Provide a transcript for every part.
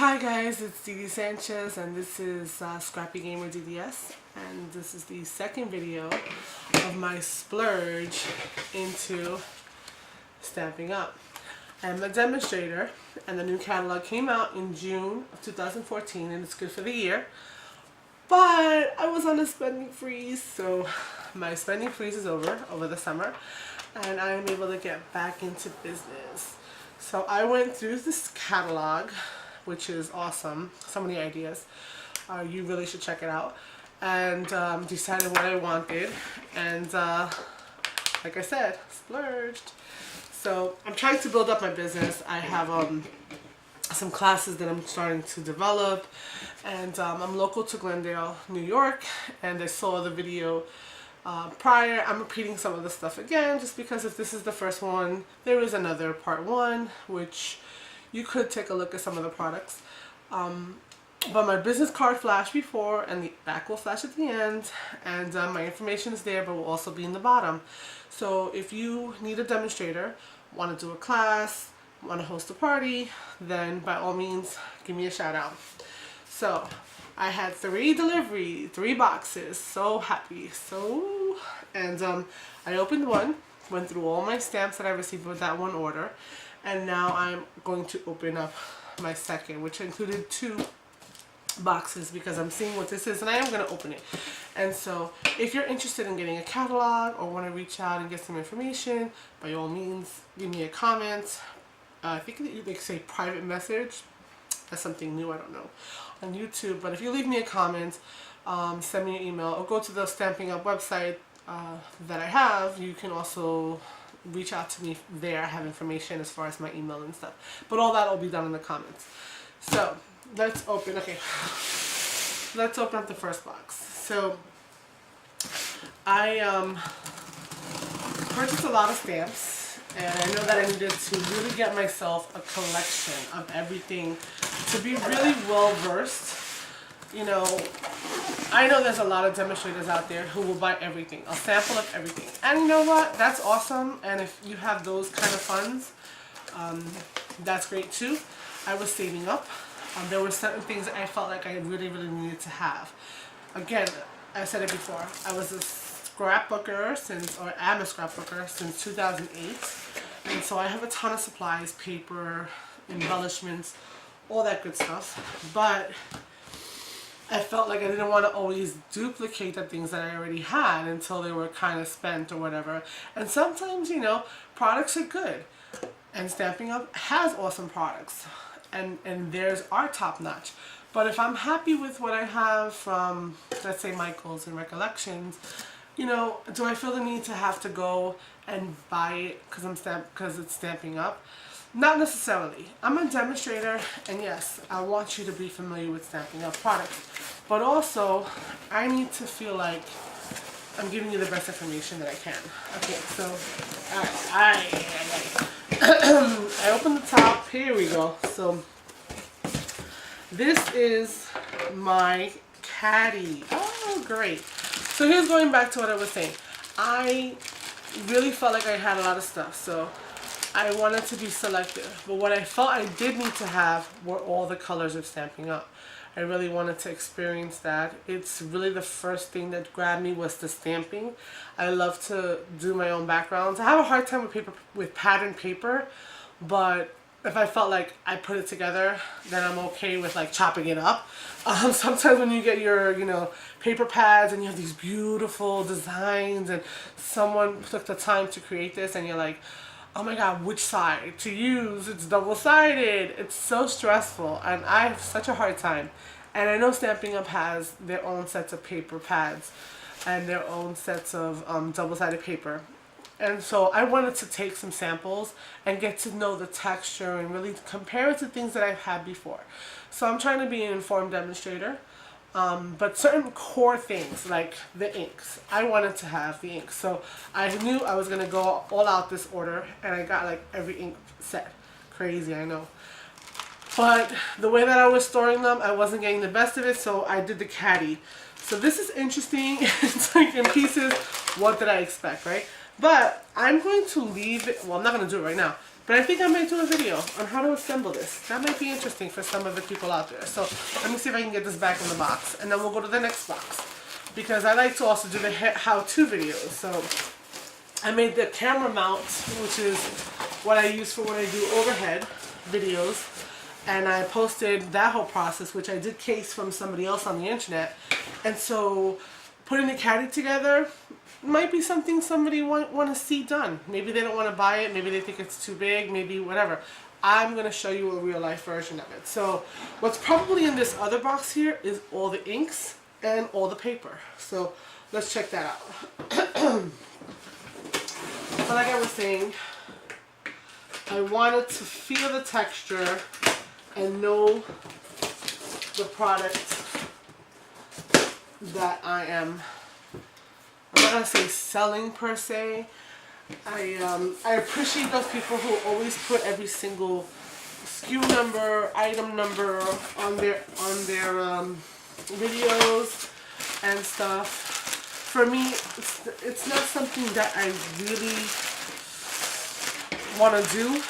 Hi guys, it's Dee Sanchez and this is Scrappy Gamer DDS, and this is the second video of my splurge into Stampin' Up. I'm a demonstrator and the new catalog came out in June of 2014 and it's good for the year. But I was on a spending freeze, so my spending freeze is over the summer and I am able to get back into business. So I went through this catalog, which is awesome. So many ideas. You really should check it out. And decided what I wanted. And like I said, splurged. So I'm trying to build up my business. I have some classes that I'm starting to develop. And I'm local to Glendale, New York. And I saw the video prior. I'm repeating some of the stuff again just because if this is the first one, there is another part one, which you could take a look at some of the products. But my business card flashed before and the back will flash at the end, and my information is there but will also be in the bottom. So if you need a demonstrator, want to do a class, want to host a party, then by all means give me a shout out. So I had 3 boxes, so happy. And I opened one, went through all my stamps that I received with that one order. And now I'm going to open up my second, which included 2 boxes because I'm seeing what this is and I am going to open it. And so if you're interested in getting a catalog or want to reach out and get some information, by all means give me a comment. I think they say private message. That's something new, I don't know, on YouTube. But if you leave me a comment, send me an email or go to the Stampin' Up website that I have. You can also reach out to me there. I have information as far as my email and stuff, but all that will be done in the comments. So let's open up the first box. So I purchased a lot of stamps and I know that I needed to really get myself a collection of everything to be really well versed. You know, I know there's a lot of demonstrators out there who will buy everything, a sample of everything. And you know what? That's awesome. And if you have those kind of funds, that's great too. I was saving up. There were certain things that I felt like I really needed to have. Again, I said it before, I was a scrapbooker am a scrapbooker since 2008. And so I have a ton of supplies, paper, embellishments, all that good stuff. But I felt like I didn't want to always duplicate the things that I already had until they were kind of spent or whatever. And sometimes, you know, products are good. And Stampin' Up has awesome products. And theirs are top notch. But if I'm happy with what I have from, let's say, Michael's and Recollections, you know, do I feel the need to have to go and buy it because it's Stampin' Up? Not necessarily. I'm a demonstrator, and yes, I want you to be familiar with Stampin' Up products. But also, I need to feel like I'm giving you the best information that I can. Okay, so, I open the top. Here we go. So, this is my caddy. Oh, great. So here's going back to what I was saying. I really felt like I had a lot of stuff, so I wanted to be selective, but what I felt I did need to have were all the colors of Stampin' Up. I really wanted to experience that. It's really the first thing that grabbed me was the stamping. I love to do my own backgrounds. I have a hard time with patterned paper, but if I felt like I put it together, then I'm okay with like chopping it up. Sometimes when you get your, you know, paper pads and you have these beautiful designs and someone took the time to create this and you're like, oh my god, which side to use? It's double-sided. It's so stressful and I have such a hard time. And I know Stampin' Up has their own sets of paper pads and their own sets of double-sided paper. And so I wanted to take some samples and get to know the texture and really compare it to things that I've had before. So I'm trying to be an informed demonstrator. But certain core things like the inks, I wanted to have the inks. So I knew I was going to go all out this order and I got like every ink set. Crazy, I know. But the way that I was storing them, I wasn't getting the best of it, so I did the caddy. So this is interesting. It's like in pieces. What did I expect, right? But I'm going to leave it, well, I'm not going to do it right now, but I think I might do a video on how to assemble this. That might be interesting for some of the people out there. So let me see if I can get this back in the box, and then we'll go to the next box, because I like to also do the how-to videos. So I made the camera mount, which is what I use for when I do overhead videos, and I posted that whole process, which I did case from somebody else on the internet. And so putting the caddy together might be something somebody want to see done. Maybe they don't want to buy it, maybe they think it's too big, maybe whatever. I'm going to show you a real life version of it. So what's probably in this other box here is all the inks and all the paper. So let's check that out. So like I was saying, I wanted to feel the texture and know the product that I'm not gonna say selling per se. I appreciate those people who always put every single SKU number, item number on their videos and stuff. For me, it's not something that I really want to do.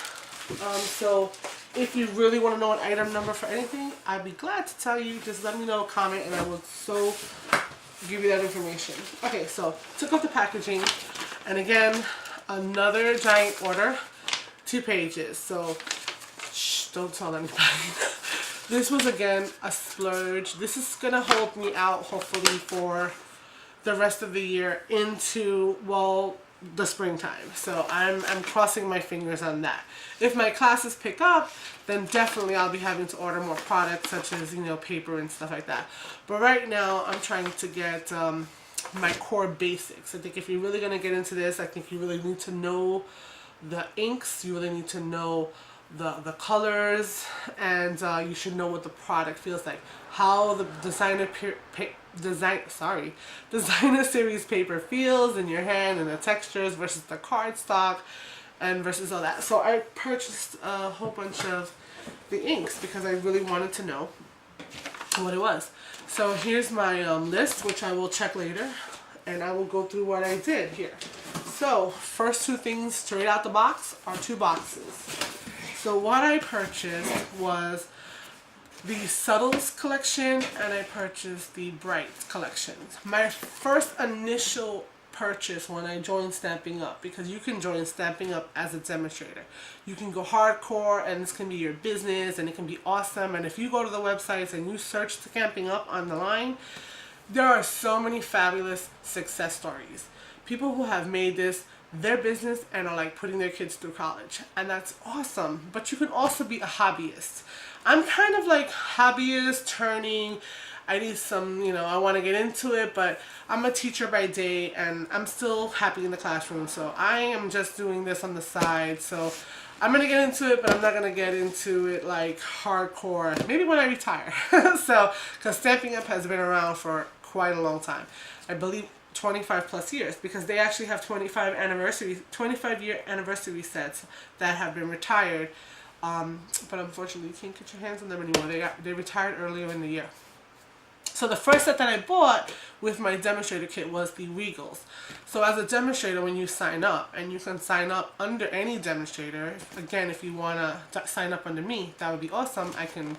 So if you really want to know an item number for anything, I'd be glad to tell you. Just let me know, comment, and I will so give you that information. Okay, so took off the packaging, and again, another giant order, 2 pages. So shh, don't tell anybody. This was again a splurge. This is gonna hold me out hopefully for the rest of the year into, well, the springtime. So I'm crossing my fingers on that. If my classes pick up, then definitely I'll be having to order more products, such as, you know, paper and stuff like that. But right now I'm trying to get my core basics. I think if you're really going to get into this, I think you really need to know the inks, you really need to know the colors, and you should know what the product feels like, how the designer series paper feels in your hand, and the textures versus the cardstock and versus all that. So I purchased a whole bunch of the inks because I really wanted to know what it was. So here's my list, which I will check later, and I will go through what I did here. So first 2 things straight out the box are 2 boxes. So what I purchased was the Subtles collection, and I purchased the Brights collection. My first initial purchase when I joined Stampin' Up, because you can join Stampin' Up as a demonstrator. You can go hardcore, and this can be your business, and it can be awesome. And if you go to the websites and you search Stampin' Up on the line, there are so many fabulous success stories. People who have made this their business and are like putting their kids through college, and that's awesome. But you can also be a hobbyist. I'm kind of like hobbyist turning, I need some, you know, I want to get into it, but I'm a teacher by day and I'm still happy in the classroom, so I am just doing this on the side. So I'm going to get into it, but I'm not going to get into it like hardcore, maybe when I retire. So, because Stampin' Up has been around for quite a long time. I believe 25 plus years, because they actually have 25-year anniversary sets that have been retired, but unfortunately you can't get your hands on them anymore. They retired earlier in the year. So the first set that I bought with my demonstrator kit was the Regals. So as a demonstrator, when you sign up, and you can sign up under any demonstrator, again, if you want to sign up under me, that would be awesome. I can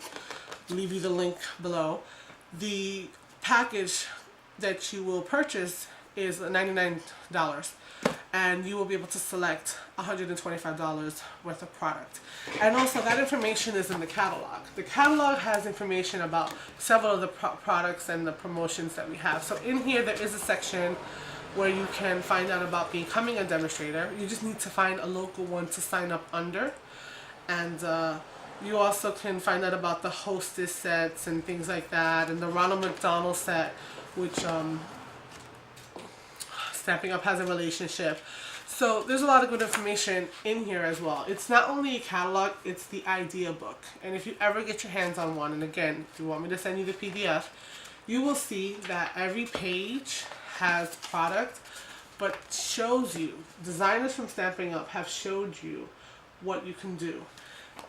leave you the link below. The package that you will purchase is $99, and you will be able to select $125 worth of product. And also that information is in the catalog. The catalog has information about several of the products and the promotions that we have. So in here there is a section where you can find out about becoming a demonstrator. You just need to find a local one to sign up under, and you also can find out about the Hostess sets and things like that, and the Ronald McDonald set, which Stampin' Up has a relationship. So there's a lot of good information in here as well. It's not only a catalog, it's the idea book. And if you ever get your hands on one, and again, if you want me to send you the PDF, you will see that every page has product, but shows you, designers from Stampin' Up have showed you what you can do.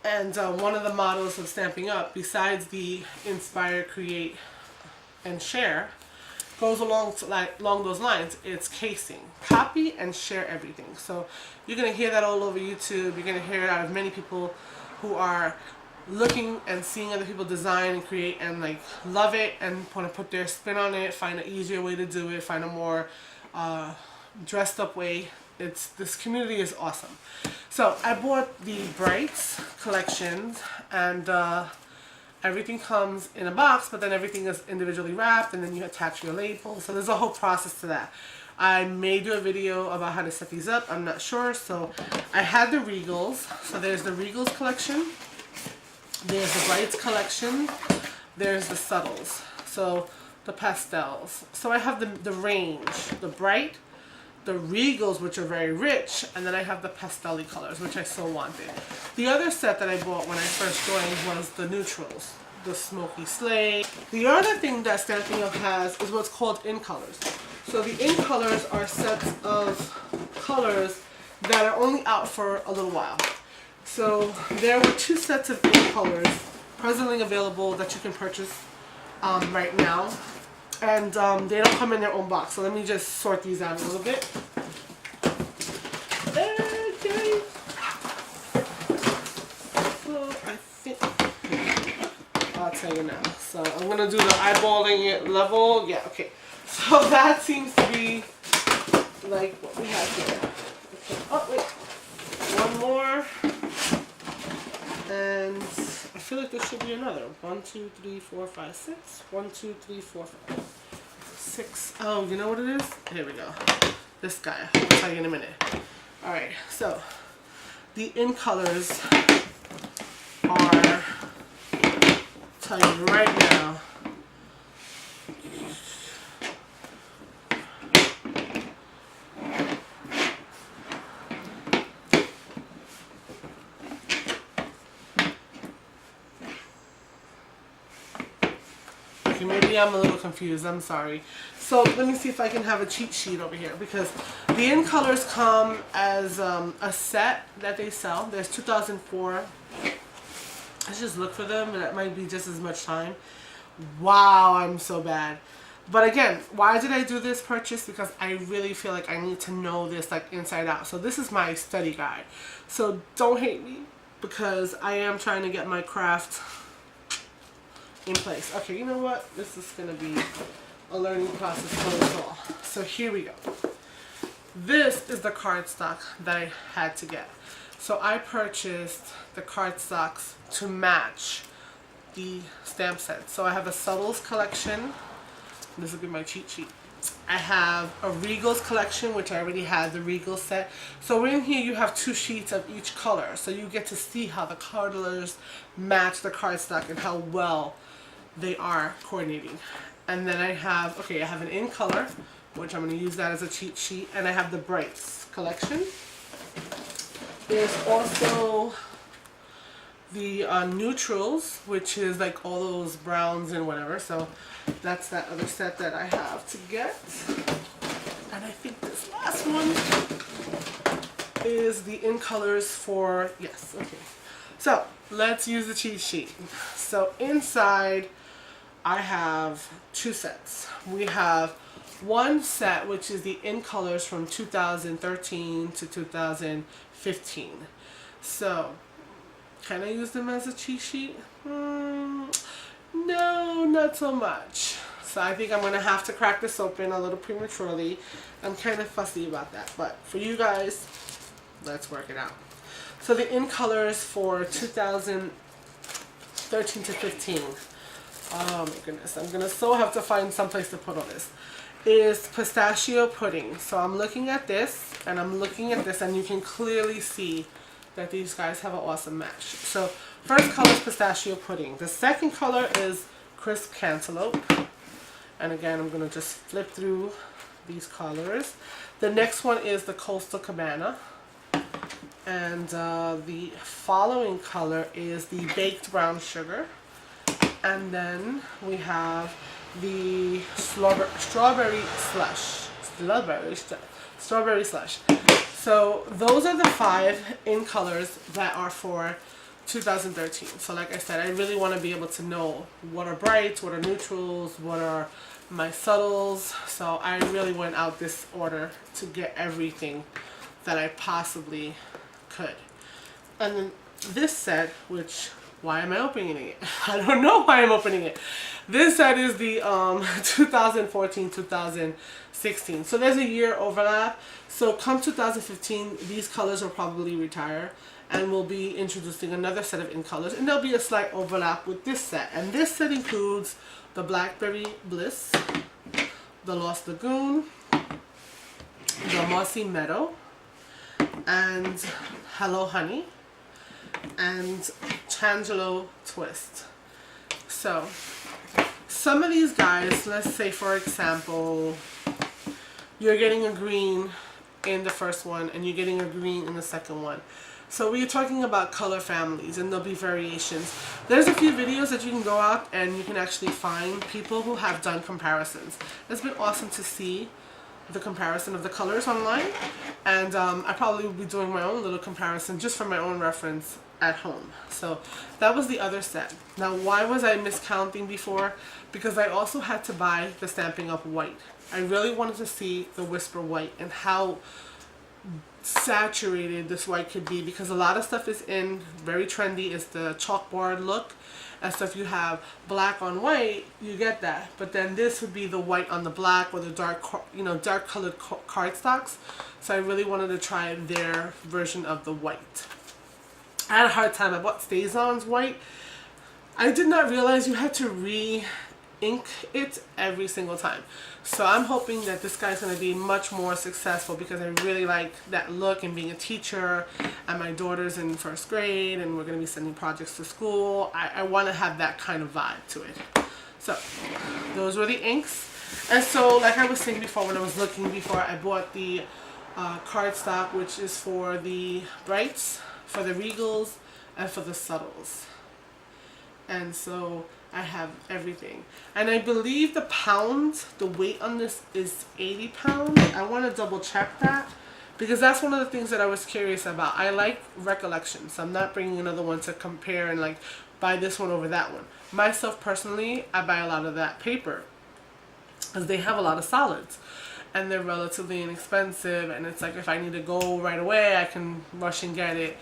And one of the mottos of Stampin' Up, besides the inspire, create, and share, goes along those lines. It's casing. Copy and share everything. So you're going to hear that all over YouTube. You're going to hear it out of many people who are looking and seeing other people design and create and like love it and want to put their spin on it, find an easier way to do it, find a more dressed up way. This community is awesome. So I bought the Brights collections, and everything comes in a box, but then everything is individually wrapped, and then you attach your label. So there's a whole process to that. I may do a video about how to set these up. I'm not sure. So I had the Regals. So there's the Regals collection. There's the Brights collection. There's the Subtles. So the pastels. So I have the range, the Bright, the Regals, which are very rich, and then I have the pastel-y colors, which I so wanted. The other set that I bought when I first joined was the neutrals, the Smoky Slate. The other thing that Stampin' Up has is what's called in colors. So the in colors are sets of colors that are only out for a little while. So there were 2 sets of in colors presently available that you can purchase right now. And they don't come in their own box. So let me just sort these out a little bit. Okay. So I think I'll tell you now. So I'm gonna do the eyeballing it level. Yeah, okay. So that seems to be like what we have here. Okay. Oh wait. One more. And I feel like there should be another. 1, 2, 3, 4, 5, 6. 1, 2, 3, 4, 5, 6. Oh, you know what it is? Here we go. This guy. I'll tell you in a minute. Alright, so the in colors are, tell you right now, maybe I'm a little confused. I'm sorry. So let me see if I can have a cheat sheet over here, because the in colors come as a set that they sell. There's 2004. Let's just look for them, and that might be just as much time. Wow, I'm so bad. But again, why did I do this purchase? Because I really feel like I need to know this like inside out. So this is my study guide. So don't hate me, because I am trying to get my craft in place. Okay, you know what? This is going to be a learning process for us all. So here we go. This is the cardstock that I had to get. So I purchased the cardstocks to match the stamp set. So I have a Subtles collection. This will be my cheat sheet. I have a Regals collection, which I already had the Regals set. So in here you have 2 sheets of each color. So you get to see how the colors match the cardstock and how well they are coordinating. And then I have, okay, I have an in color, which I'm going to use that as a cheat sheet. And I have the Brights collection. There's also the neutrals, which is like all those browns and whatever. So that's that other set that I have to get. And I think this last one is the in colors for, yes, okay. So let's use the cheat sheet. So inside I have 2 sets. We have one set, which is the in colors from 2013 to 2015. So can I use them as a cheat sheet? No, not so much. So I think I'm going to have to crack this open a little prematurely. I'm kind of fussy about that. But for you guys, let's work it out. So the in colors for 2013 to 15. Oh my goodness, I'm going to so have to find someplace to put all this. Is pistachio pudding. So I'm looking at this, and I'm looking at this, and you can clearly see that these guys have an awesome match. So first color is pistachio pudding. The second color is crisp cantaloupe. And again, I'm going to just flip through these colors. The next one is the coastal cabana. And the following color is the baked brown sugar. And then we have the strawberry slush. Strawberry slush. So those are the 5 in colors that are for 2013. So like I said, I really want to be able to know what are brights, what are neutrals, what are my subtles. So I really went out this order to get everything that I possibly could. And then this set, which, why am I opening it? I don't know why I'm opening it. This set is the 2014-2016. So there's a year overlap. So come 2015, these colors will probably retire. And we'll be introducing another set of in colors. And there'll be a slight overlap with this set. And this set includes the Blackberry Bliss, the Lost Lagoon, the Mossy Meadow, and Hello Honey, and Changelo Twist. So some of these guys, let's say for example, you're getting a green in the first one and you're getting a green in the second one. So we're talking about color families, and there'll be variations. There's a few videos that you can go out and you can actually find people who have done comparisons. It's been awesome to see the comparison of the colors online, and I probably will be doing my own little comparison just for my own reference at home. So that was the other set. Now, why was I miscounting before? Because I also had to buy the Stampin' Up White. I really wanted to see the Whisper White and how saturated this white could be, because a lot of stuff is in very trendy is the chalkboard look, and so if you have black on white, you get that. But then this would be the white on the black, or the dark colored cardstocks. So I really wanted to try their version of the white. I had a hard time. I bought StazOn's white. I did not realize you had to re-ink it every single time. So I'm hoping that this guy's going to be much more successful, because I really like that look, and being a teacher and my daughter's in first grade and we're going to be sending projects to school. I want to have that kind of vibe to it. So those were the inks. And so like I was saying before, when I was looking before, I bought the cardstock, which is for the brights, for the regals, and for the subtles. And so I have everything. And I believe the pounds, the weight on this is 80 pounds. I want to double check that, because that's one of the things that I was curious about. I like recollection, so I'm not bringing another one to compare and like buy this one over that one. Myself personally, I buy a lot of that paper because they have a lot of solids and they're relatively inexpensive, and it's like if I need to go right away, I can rush and get it.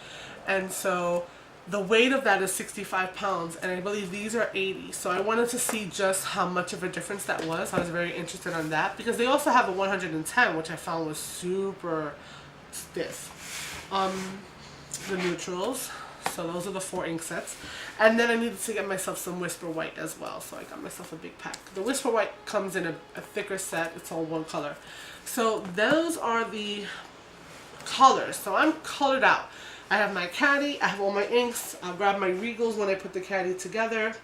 And so the weight of that is 65 pounds, and I believe these are 80. So I wanted to see just how much of a difference that was. I was very interested on that, because they also have a 110, which I found was super stiff. The neutrals. So those are the 4 ink sets. And then I needed to get myself some Whisper White as well. So I got myself a big pack. The Whisper White comes in a thicker set. It's all one color. So those are the colors. So I'm colored out. I have my caddy, I have all my inks, I'll grab my regals when I put the caddy together,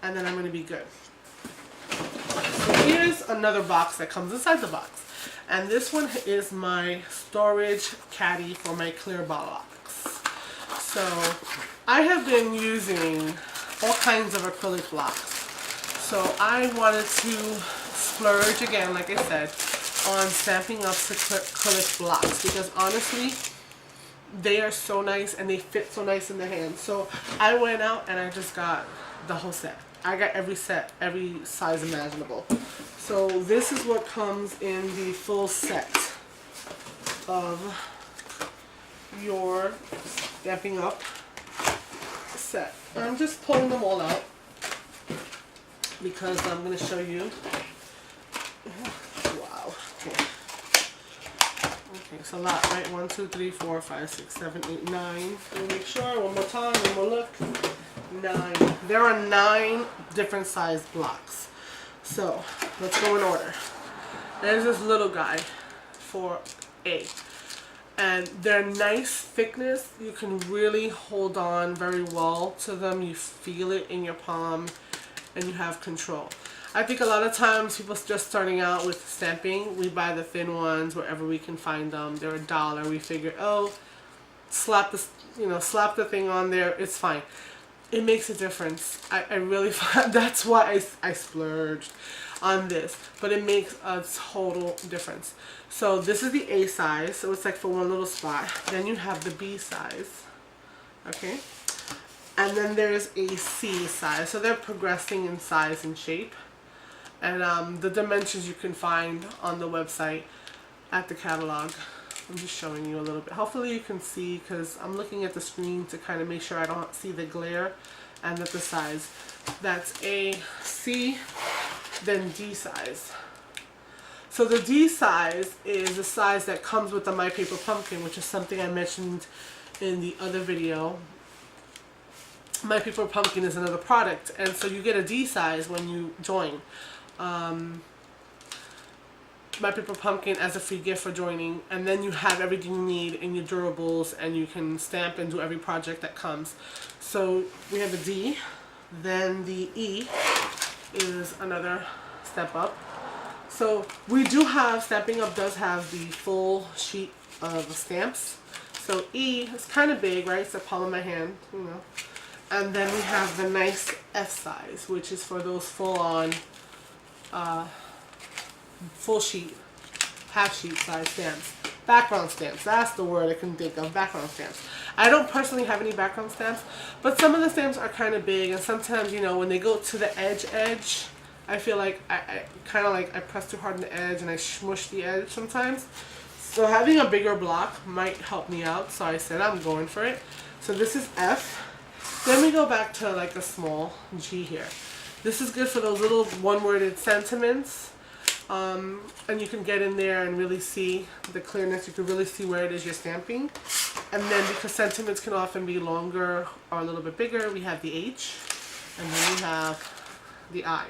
and then I'm going to be good. So here's another box that comes inside the box. And this one is my storage caddy for my clear blocks. So I have been using all kinds of acrylic blocks. So I wanted to splurge again, like I said, on Stampin' Up's acrylic blocks, because honestly, they are so nice and they fit so nice in the hand. So I went out and I just got the whole set. I got every set, every size imaginable. So this is what comes in the full set of your Stampin' Up set. I'm just pulling them all out because I'm going to show you. Wow. Okay. Okay, it's a lot, right? 1, 2, 3, 4, 5, 6, 7, 8, 9. Let me make sure. One more time. One more look. 9. There are 9 different size blocks. So let's go in order. There's this little guy for A. And they're nice thickness. You can really hold on very well to them. You feel it in your palm and you have control. I think a lot of times people just starting out with stamping, we buy the thin ones wherever we can find them. They're $1. We figure, oh, slap the thing on there, it's fine. It makes a difference. I really find that's why I splurged on this, but it makes a total difference. So this is the A size, so it's like for one little spot. Then you have the B size, okay? And then there's a C size, so they're progressing in size and shape. And the dimensions you can find on the website at the catalog. I'm just showing you a little bit. Hopefully you can see, because I'm looking at the screen to kind of make sure I don't see the glare, and that the size. That's a C, then D size. So the D size is the size that comes with the My Paper Pumpkin, which is something I mentioned in the other video. My Paper Pumpkin is another product, and so you get a D size when you join. My Paper Pumpkin as a free gift for joining, and then you have everything you need in your durables, and you can stamp and do every project that comes. So we have a D, then the E is another step up. So we do have, Stampin' Up does have the full sheet of stamps. So E is kind of big, right? It's the palm of my hand, you know. And then we have the nice F size, which is for those full-on, full sheet, half sheet size stamps. Background stamps, that's the word I can think of, background stamps. I don't personally have any background stamps, but some of the stamps are kind of big, and sometimes, you know, when they go to the edge, I feel like I kind of like I press too hard on the edge and I smush the edge sometimes. So having a bigger block might help me out, so I said I'm going for it. So this is F. Then we go back to like a small G here. This is good for those little one-worded sentiments. And you can get in there and really see the clearness. You can really see where it is you're stamping. And then because sentiments can often be longer or a little bit bigger, we have the H. And then we have the I.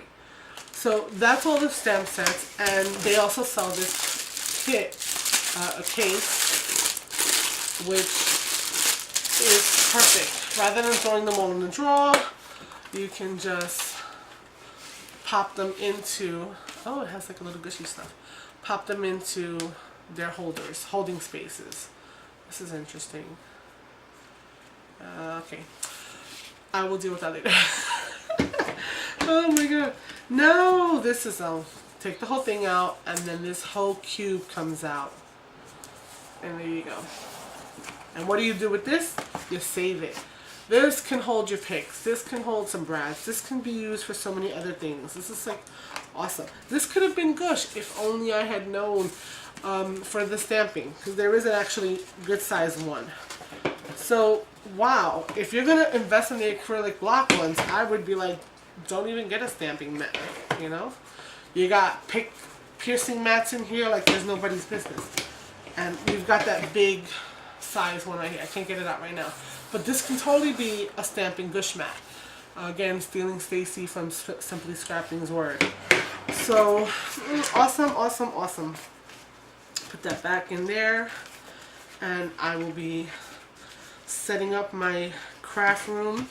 So that's all the stamp sets. And they also sell this kit, a case, which is perfect. Rather than throwing them all in the drawer, you can just pop them into, oh, it has like a little gushy stuff. Pop them into their holders, holding spaces. This is interesting. Okay. I will deal with that later. Oh my god. No, this is, I'll take the whole thing out, and then this whole cube comes out. And there you go. And what do you do with this? You save it. This can hold your picks. This can hold some brads. This can be used for so many other things. This is like awesome. This could have been Gush if only I had known for the stamping, because there is an actually good size one. So wow, if you're gonna invest in the acrylic block ones, I would be like, don't even get a stamping mat. You know, you got piercing mats in here like there's nobody's business, and you've got that big size one right here. I can't get it out right now. But this can totally be a stamping Gush mat. Again, stealing Stacy from Simply Scrapping's word. So, awesome, awesome, awesome. Put that back in there. And I will be setting up my craft room.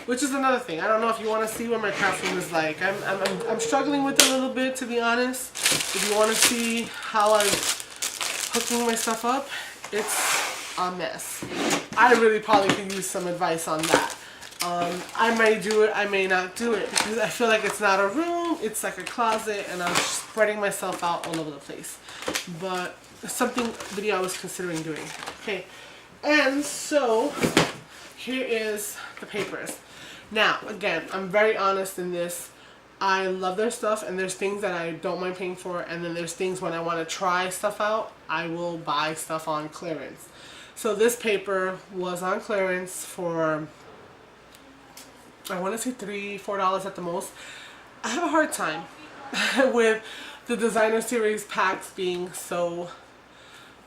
Which is another thing. I don't know if you want to see what my craft room is like. I'm struggling with it a little bit, to be honest. If you want to see how I'm hooking my stuff up, it's a mess. I really probably could use some advice on that. I may do it, I may not do it, because I feel like it's not a room, it's like a closet, and I'm spreading myself out all over the place. But it's something video I was considering doing. Okay, and so here is the papers. Now, again, I'm very honest in this. I love their stuff, and there's things that I don't mind paying for, and then there's things when I want to try stuff out, I will buy stuff on clearance. So this paper was on clearance for, I want to say $3, $4 at the most. I have a hard time with the designer series packs being so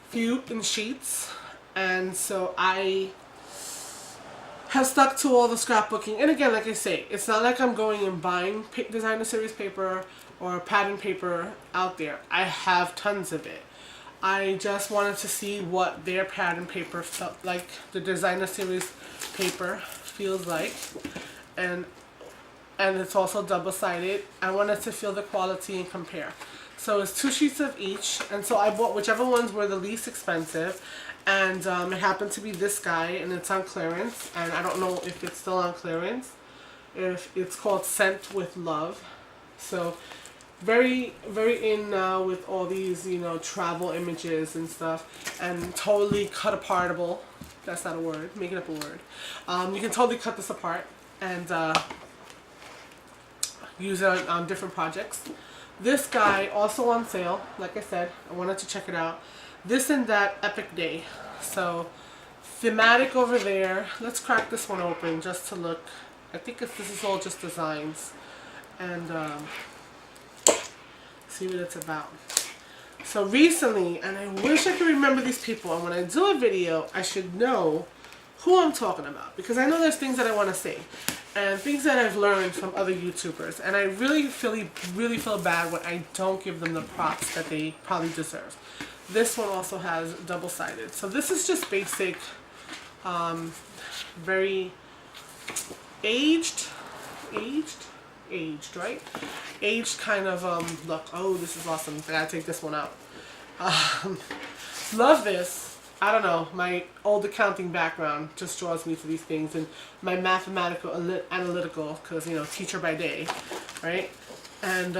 few in sheets, and so I have stuck to all the scrapbooking. And again, like I say, it's not like I'm going and buying designer series paper or pattern paper out there. I have tons of it. I just wanted to see what their pattern paper felt like, the designer series paper feels like, and it's also double-sided. I wanted to feel the quality and compare. So it's 2 sheets of each, and so I bought whichever ones were the least expensive, and it happened to be this guy, and it's on clearance, and I don't know if it's still on clearance. If it's called Scent with Love. So very, very in now with all these, you know, travel images and stuff, and totally cut apartable. That's not a word, making up a word. You can totally cut this apart and use it on different projects. This guy also on sale. Like I said, I wanted to check it out. This and That Epic Day. So thematic over there. Let's crack this one open just to look. I think this is all just designs, and see what it's about. So recently, and I wish I could remember these people, and when I do a video, I should know who I'm talking about, because I know there's things that I want to say and things that I've learned from other YouTubers, and I really feel bad when I don't give them the props that they probably deserve. This one also has double-sided. So this is just basic, very aged, right? Aged kind of look. Oh, this is awesome. I gotta take this one out. Love this. I don't know, my old accounting background just draws me to these things, and my mathematical analytical, because, you know, teacher by day, right? And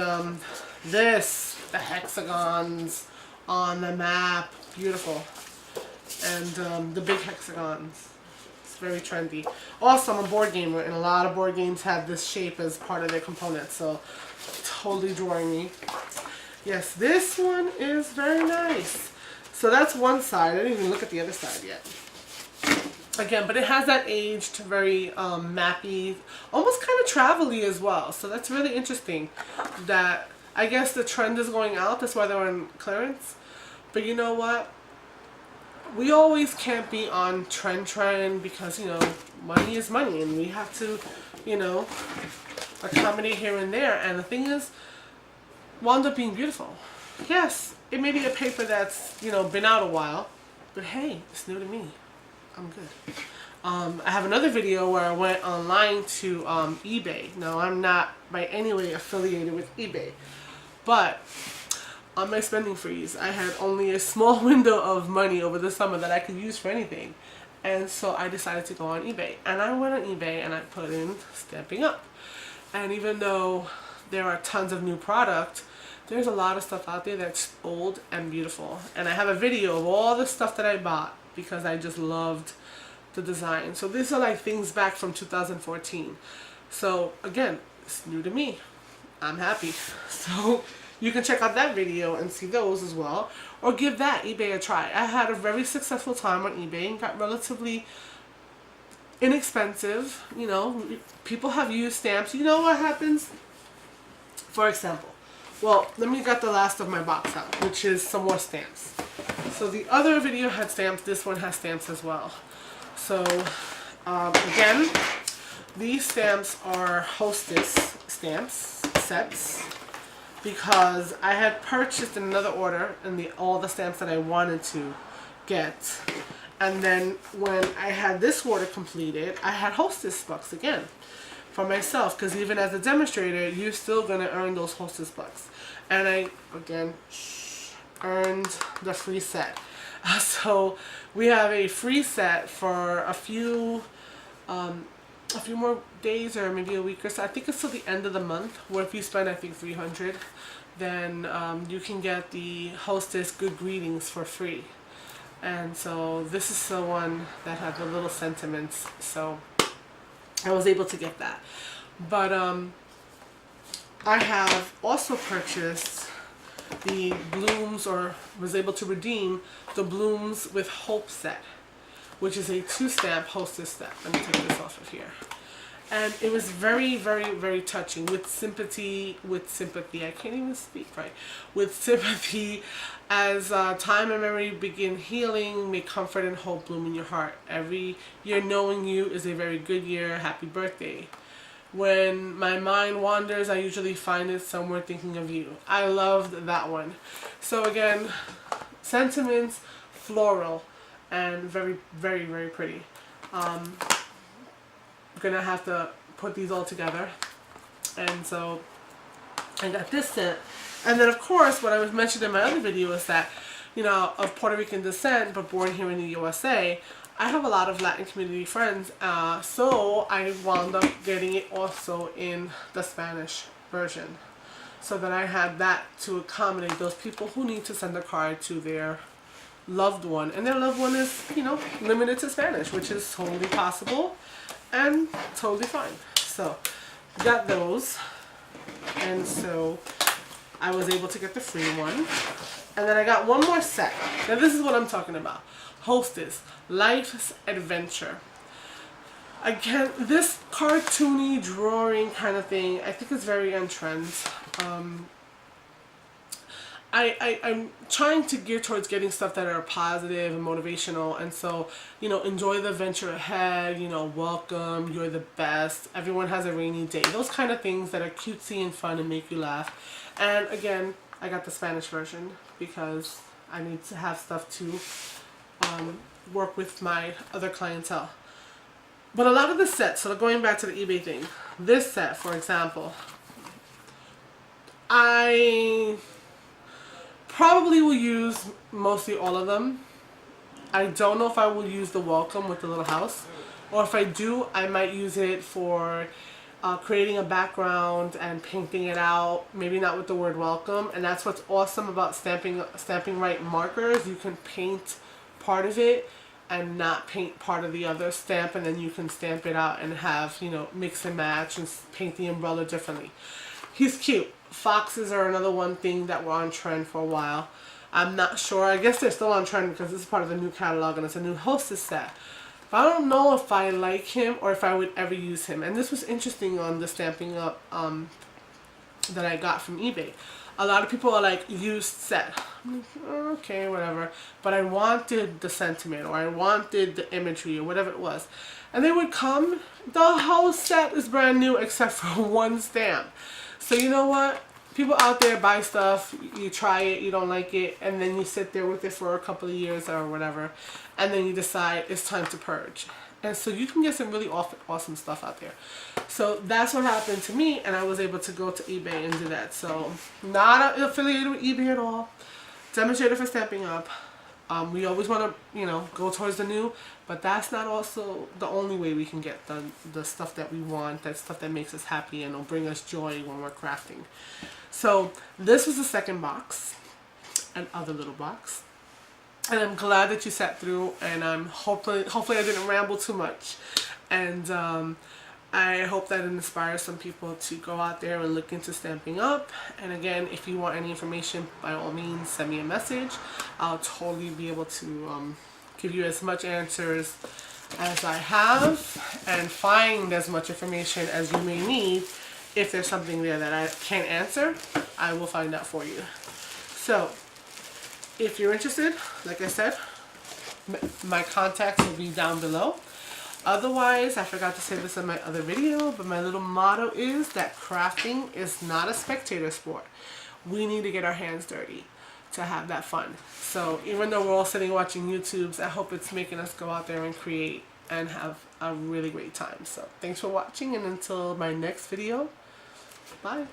this, the hexagons on the map, beautiful. And the big hexagons, it's very trendy. Also, I'm a board gamer, and a lot of board games have this shape as part of their components, so totally drawing me. Yes, this one is very nice. So that's one side. I didn't even look at the other side yet. Again, but it has that aged, very mappy, almost kind of travel-y as well. So that's really interesting. That I guess the trend is going out. That's why they're on clearance. But you know what? We always can't be on trend because, you know, money is money, and we have to, you know, accommodate here and there. And the thing is, wound up being beautiful. Yes, it may be a paper that's, you know, been out a while, but hey, it's new to me. I'm good. I have another video where I went online to eBay. Now, I'm not by any way affiliated with eBay, but on my spending freeze, I had only a small window of money over the summer that I could use for anything. And so I decided to go on eBay. And I went on eBay and I put in Stampin' Up. And even though there are tons of new product, there's a lot of stuff out there that's old and beautiful. And I have a video of all the stuff that I bought because I just loved the design. So these are like things back from 2014. So again, it's new to me. I'm happy. So you can check out that video and see those as well. Or give that eBay a try. I had a very successful time on eBay and got relatively inexpensive. You know, people have used stamps. You know what happens? For example, well, let me get the last of my box out, which is some more stamps. So the other video had stamps. This one has stamps as well. So again, these stamps are Hostess stamps sets, because I had purchased in another order and all the stamps that I wanted to get. And then when I had this order completed, I had Hostess bucks again for myself, because even as a demonstrator, you're still going to earn those Hostess bucks. And I, again, earned the free set. So we have a free set for a few more days, or maybe a week or so. I think it's till the end of the month, where if you spend, I think, $300, then you can get the Hostess Good Greetings for free. And so this is the one that had the little sentiments, so I was able to get that. But I have also purchased the Blooms, or was able to redeem the Blooms with Hope set, which is a 2-stamp Hostess set. Let me take this off of here. And it was very, very, very touching. With sympathy, I can't even speak right. With sympathy, as time and memory begin healing, may comfort and hope bloom in your heart. Every year knowing you is a very good year. Happy birthday. When my mind wanders, I usually find it somewhere thinking of you. I loved that one. So again, sentiments, floral, and very, very, very pretty. I'm gonna have to put these all together. And so I got this set. And then of course, what I was mentioning in my other video is that, you know, of Puerto Rican descent but born here in the USA, I have a lot of Latin community friends, so I wound up getting it also in the Spanish version, so that I had that to accommodate those people who need to send a card to their loved one, and their loved one is, you know, limited to Spanish, which is totally possible and totally fine. So got those. and so I was able to get the free one. And then I got one more set. Now this is what I'm talking about. Hostess, Life's Adventure. Again, this cartoony drawing kind of thing, I think is very on trend. I'm trying to gear towards getting stuff that are positive and motivational, and so, you know, enjoy the adventure ahead, you know, welcome, you're the best, everyone has a rainy day. Those kind of things that are cutesy and fun and make you laugh. And again, I got the Spanish version because I need to have stuff to work with my other clientele. But a lot of the sets, so going back to the eBay thing, this set, for example, I probably will use mostly all of them. I don't know if I will use the welcome with the little house, or if I do, I might use it for creating a background and painting it out, maybe not with the word welcome. And that's what's awesome about Stampin' Right markers. You can paint part of it and not paint part of the other stamp, and then you can stamp it out and have, you know, mix and match and paint the umbrella differently. He's cute. Foxes are another one thing that were on trend for a while. I'm not sure. I guess they're still on trend because this is part of the new catalog and it's a new Hostess set. But I don't know if I like him or if I would ever use him. And this was interesting on the Stampin' Up that I got from eBay. A lot of people are like, used set. I'm like, okay, whatever. But I wanted the sentiment, or I wanted the imagery, or whatever it was. And they would come, the whole set is brand new except for one stamp. So you know what? People out there buy stuff, you try it, you don't like it, and then you sit there with it for a couple of years or whatever, and then you decide it's time to purge. And so you can get some really awesome stuff out there. So that's what happened to me, and I was able to go to eBay and do that. So not affiliated with eBay at all. Demonstrator for Stampin' Up. We always want to, you know, go towards the new, but that's not also the only way we can get the stuff that we want, that stuff that makes us happy and will bring us joy when we're crafting. So this was the second box, and other little box. And I'm glad that you sat through, and I'm hopefully I didn't ramble too much. And I hope that it inspires some people to go out there and look into Stampin' Up. And again, if you want any information, by all means, send me a message. I'll totally be able to give you as much answers as I have, and find as much information as you may need. If there's something there that I can't answer, I will find out for you. So if you're interested, like I said, my contacts will be down below. Otherwise, I forgot to say this in my other video, but my little motto is that crafting is not a spectator sport. We need to get our hands dirty to have that fun. So even though we're all sitting watching YouTubes, I hope it's making us go out there and create and have a really great time. So thanks for watching, and until my next video, bye.